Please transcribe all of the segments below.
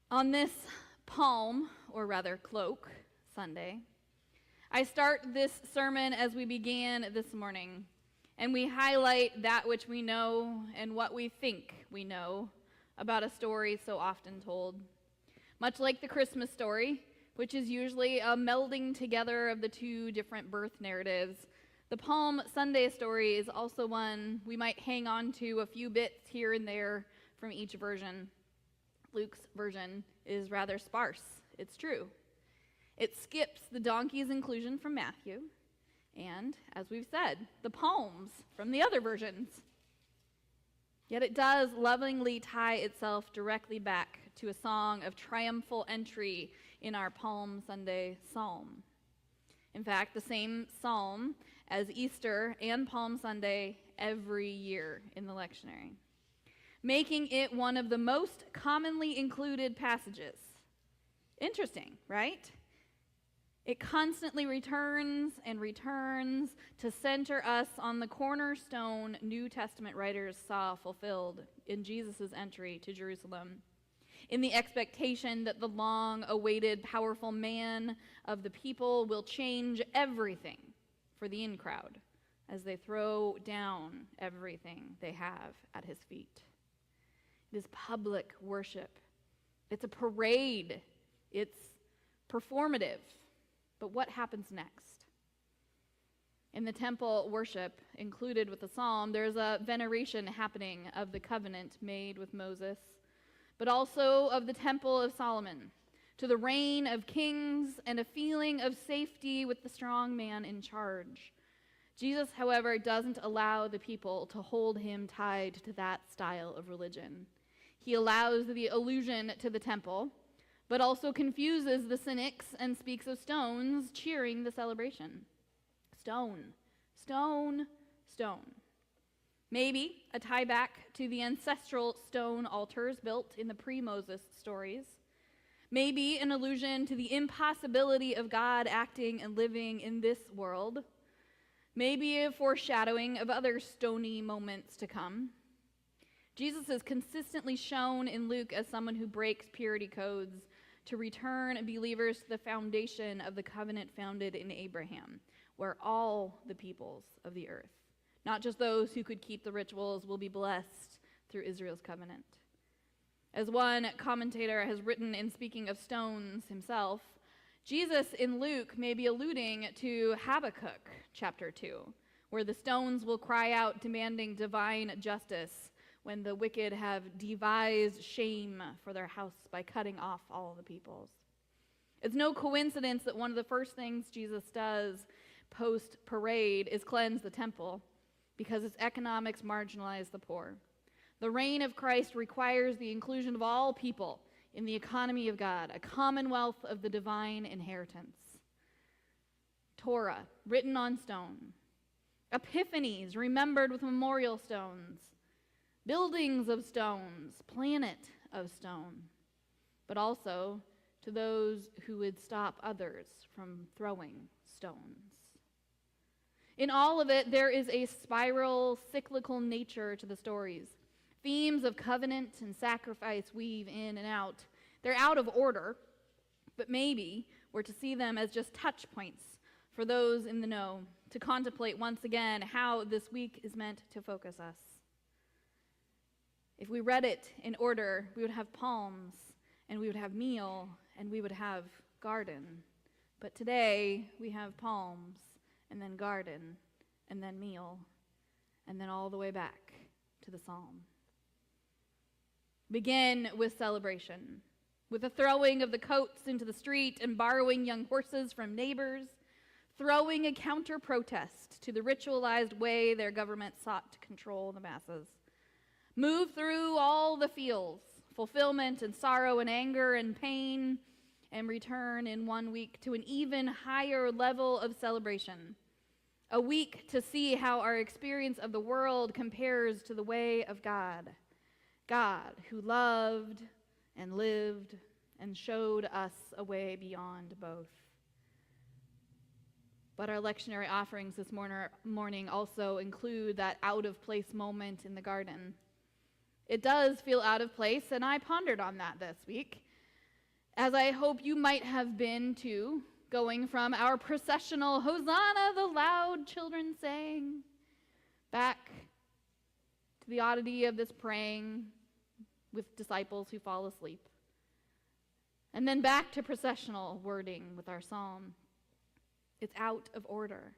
On this Palm, or rather Cloak, Sunday, I start this sermon as we began this morning, and we highlight that which we know and what we think we know about a story so often told. Much like the Christmas story, which is usually a melding together of the two different birth narratives, the Palm Sunday story is also one we might hang on to a few bits here and there from each version. Luke's version is rather sparse, it's true. It skips the donkey's inclusion from Matthew, and, as we've said, the palms from the other versions. Yet it does lovingly tie itself directly back to a song of triumphal entry in our Palm Sunday psalm. In fact, the same psalm as Easter and Palm Sunday every year in the lectionary, making it one of the most commonly included passages. Interesting, right? It constantly returns and returns to center us on the cornerstone New Testament writers saw fulfilled in Jesus' entry to Jerusalem, in the expectation that the long-awaited powerful man of the people will change everything for the in-crowd as they throw down everything they have at his feet. It is public worship. It's a parade. It's performative. But what happens next? In the temple worship included with the psalm, there's a veneration happening of the covenant made with Moses, but also of the temple of Solomon, to the reign of kings and a feeling of safety with the strong man in charge. Jesus, however, doesn't allow the people to hold him tied to that style of religion. He allows the allusion to the temple, but also confuses the cynics and speaks of stones cheering the celebration. Stone, stone, stone. Maybe a tie back to the ancestral stone altars built in the pre-Moses stories. Maybe an allusion to the impossibility of God acting and living in this world. Maybe a foreshadowing of other stony moments to come. Jesus is consistently shown in Luke as someone who breaks purity codes to return believers to the foundation of the covenant founded in Abraham, where all the peoples of the earth, not just those who could keep the rituals, will be blessed through Israel's covenant. As one commentator has written in speaking of stones himself, Jesus in Luke may be alluding to Habakkuk chapter 2, where the stones will cry out demanding divine justice when the wicked have devised shame for their house by cutting off all the peoples. It's no coincidence that one of the first things Jesus does post-parade is cleanse the temple, because its economics marginalize the poor. The reign of Christ requires the inclusion of all people in the economy of God, a commonwealth of the divine inheritance. Torah, written on stone. Epiphanies, remembered with memorial stones. Buildings of stones, planet of stone, but also to those who would stop others from throwing stones. In all of it, there is a spiral, cyclical nature to the stories. Themes of covenant and sacrifice weave in and out. They're out of order, but maybe we're to see them as just touch points for those in the know, to contemplate once again how this week is meant to focus us. If we read it in order, we would have palms, and we would have meal, and we would have garden. But today, we have palms, and then garden, and then meal, and then all the way back to the psalm. Begin with celebration, with the throwing of the coats into the street and borrowing young horses from neighbors, throwing a counter-protest to the ritualized way their government sought to control the masses. Move through all the feels, fulfillment and sorrow and anger and pain, and return in 1 week to an even higher level of celebration. A week to see how our experience of the world compares to the way of God. God who loved and lived and showed us a way beyond both. But our lectionary offerings this morning also include that out-of-place moment in the garden. It does feel out of place, and I pondered on that this week, as I hope you might have been too, going from our processional Hosanna, the loud children sang, back to the oddity of this praying with disciples who fall asleep, and then back to processional wording with our psalm. It's out of order.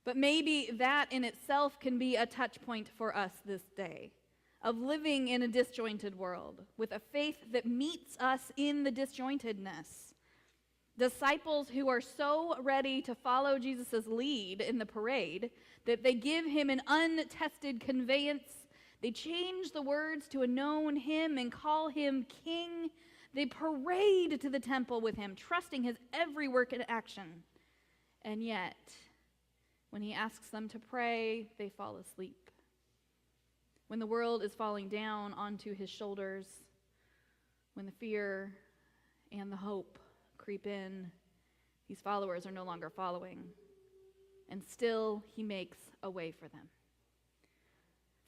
But maybe that in itself can be a touch point for us this day, of living in a disjointed world, with a faith that meets us in the disjointedness. Disciples who are so ready to follow Jesus' lead in the parade that they give him an untested conveyance. They change the words to a known hymn and call him King. They parade to the temple with him, trusting his every work and action. And yet, when he asks them to pray, they fall asleep. When the world is falling down onto his shoulders, when the fear and the hope creep in, these followers are no longer following. And still, he makes a way for them.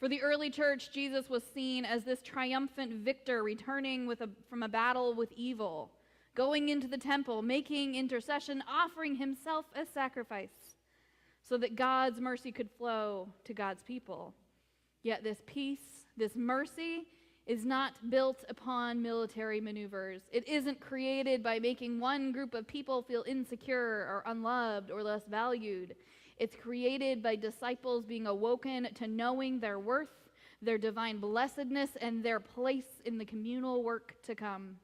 For the early church, Jesus was seen as this triumphant victor returning from a battle with evil, going into the temple, making intercession, offering himself as sacrifice so that God's mercy could flow to God's people. Yet this peace, this mercy, is not built upon military maneuvers. It isn't created by making one group of people feel insecure or unloved or less valued. It's created by disciples being awoken to knowing their worth, their divine blessedness, and their place in the communal work to come.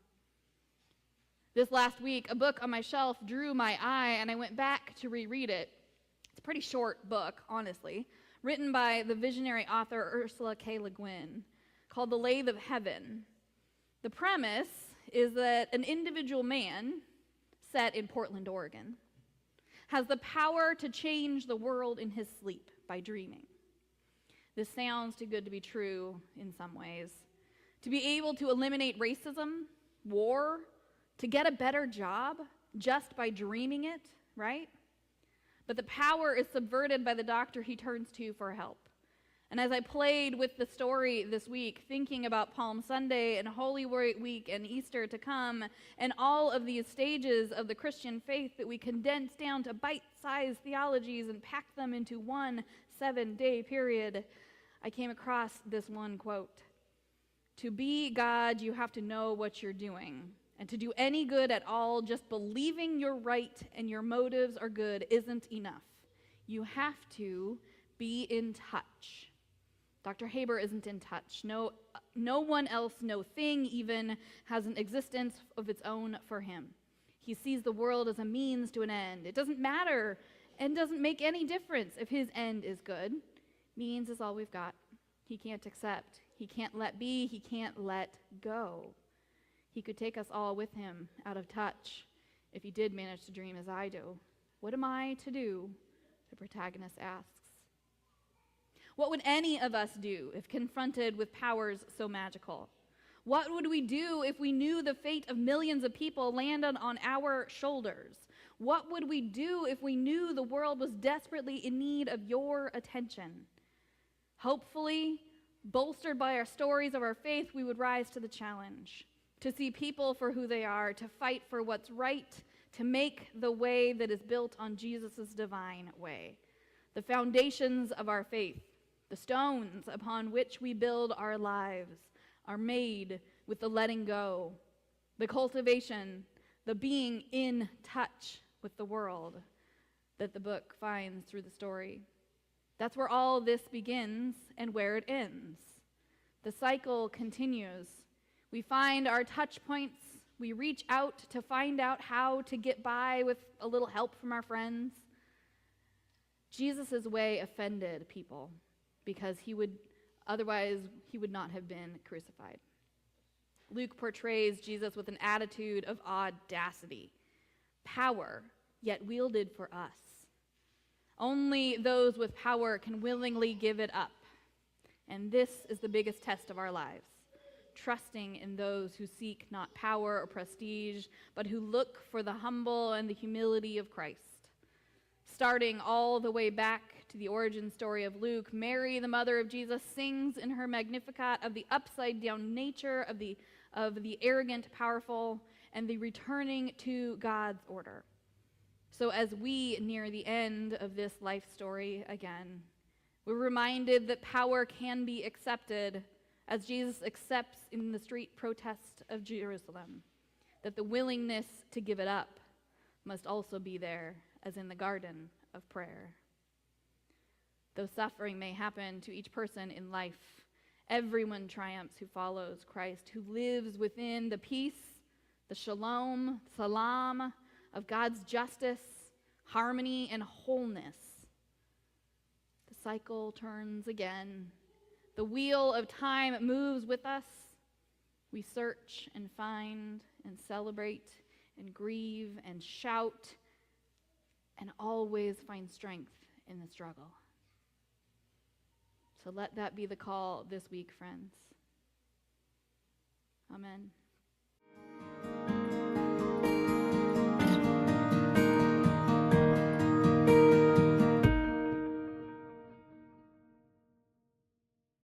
This last week, a book on my shelf drew my eye, and I went back to reread it. It's a pretty short book, honestly, written by the visionary author Ursula K. Le Guin, called The Lathe of Heaven. The premise is that an individual man, set in Portland, Oregon, has the power to change the world in his sleep by dreaming. This sounds too good to be true in some ways. To be able to eliminate racism, war, to get a better job just by dreaming it, right? But the power is subverted by the doctor he turns to for help. And as I played with the story this week, thinking about Palm Sunday and Holy Week and Easter to come, and all of these stages of the Christian faith that we condense down to bite-sized theologies and pack them into one 7-day period, I came across this one quote. To be God, you have to know what you're doing. And to do any good at all, just believing you're right and your motives are good isn't enough. You have to be in touch. Dr. Haber isn't in touch. No one else, no thing even, has an existence of its own for him. He sees the world as a means to an end. It doesn't matter and doesn't make any difference if his end is good. Means is all we've got. He can't accept. He can't let be. He can't let go. He could take us all with him out of touch if he did manage to dream as I do. What am I to do? The protagonist asks. What would any of us do if confronted with powers so magical? What would we do if we knew the fate of millions of people landed on our shoulders? What would we do if we knew the world was desperately in need of your attention? Hopefully, bolstered by our stories of our faith, we would rise to the challenge, to see people for who they are, to fight for what's right, to make the way that is built on Jesus' divine way. The foundations of our faith, the stones upon which we build our lives, are made with the letting go, the cultivation, the being in touch with the world that the book finds through the story. That's where all this begins and where it ends. The cycle continues. We find our touch points. We reach out to find out how to get by with a little help from our friends. Jesus' way offended people because otherwise he would not have been crucified. Luke portrays Jesus with an attitude of audacity, power, yet wielded for us. Only those with power can willingly give it up. And this is the biggest test of our lives, trusting in those who seek not power or prestige, but who look for the humble and the humility of Christ. Starting all the way back to the origin story of Luke, Mary, the mother of Jesus, sings in her Magnificat of the upside-down nature of the arrogant, powerful, and the returning to God's order. So as we near the end of this life story again, we're reminded that power can be accepted as Jesus accepts in the street protest of Jerusalem, that the willingness to give it up must also be there as in the garden of prayer. Though suffering may happen to each person in life, everyone triumphs who follows Christ, who lives within the peace, the shalom, salam of God's justice, harmony, and wholeness. The cycle turns again. The wheel of time moves with us. We search and find and celebrate and grieve and shout and always find strength in the struggle. So let that be the call this week, friends. Amen.